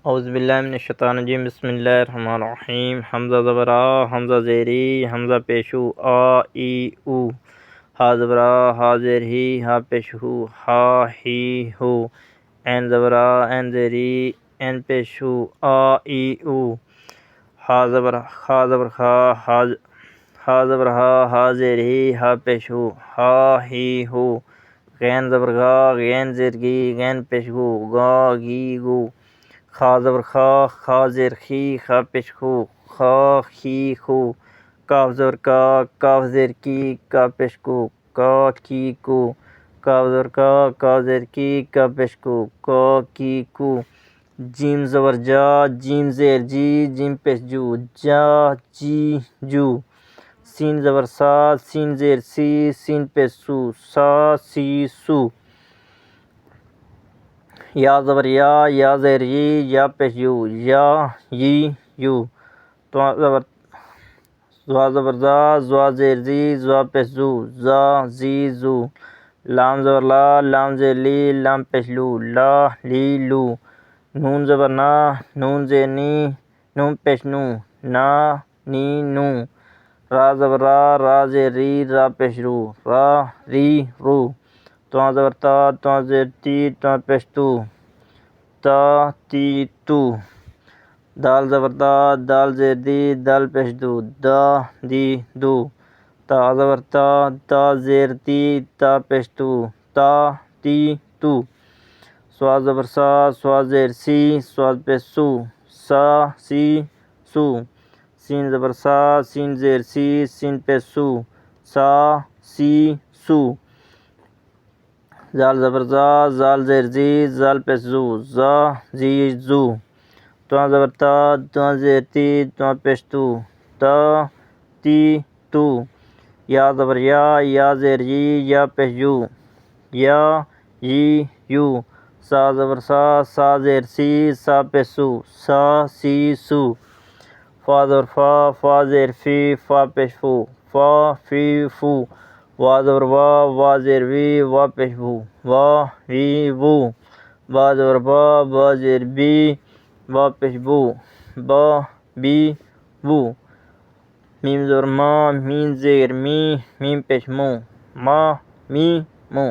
اعوذ باللہ من الشیطان الرجیم بسم اللہ الرحمن الرحیم حمزہ زبر آ حمزہ زیری حمزہ پیشو آ ای او ہا زبر آ ہا زیر ہی ہا پیشو ہا ہی ہو عین زبر آ عین زیری عین پیشو آ ای او ہا زبر خا ہا زبر ہا ہا زیر ہی ہا پیشو ہا ہی ہو غین زبر غا غین زیر گی غین پیشو گا گی گو خا زبر خا زیر خی خا پیش خو خا خی خو کاف زبر کاف زیر کی کا پیش کو کا کی کو کاف زبر کا زیر کی کا پیش کو کی کو جیم زبر جا جیم زیر جی جیم پیش جو جا جی جو سین زبر سا سین زیر سی سین پیش سو سا سی سو یا زبر یا زیر یی یا پیش یو یا یی یو زوا زبر زوا زیر زی زوا پیش زو زا زی زو لام زبر لام زیر لی لام پیش لو لا لی لو نون زبر نون زیر نی نون پیش نو نا نی نو را زبر را زیر ری را پیش رو را ری رو تو زبر تو زیر تی تو پیش تو تا تی تو دال زبر دال زیر دی دال پیش دو دا دی دو تا زبر تا زیر تی تا پیش تو تا تی تو سوا زبر سوا زیر سی سوا پیش سو سا سی سو سین زبر سین زیر سی سین پیش سو سا سی سو زال زبر زال زیر زی زال پیش زو زا زی زو تو زبر تو زیر تی تو پیش تو تا تی تو یا زبر یا زیر یی یا پیش یو یا یی یو سا زبر سا زیر سی سا پیش سو سا سی سو فا زبر فا زیر فی فا پیش فو فا فی فو وا زبر وا زیر وی وا پیش وو وا وی وو با زبر با زیر بی با پیش بو با بی بو میم زبر میم زیر می میم پیش مو ما می مو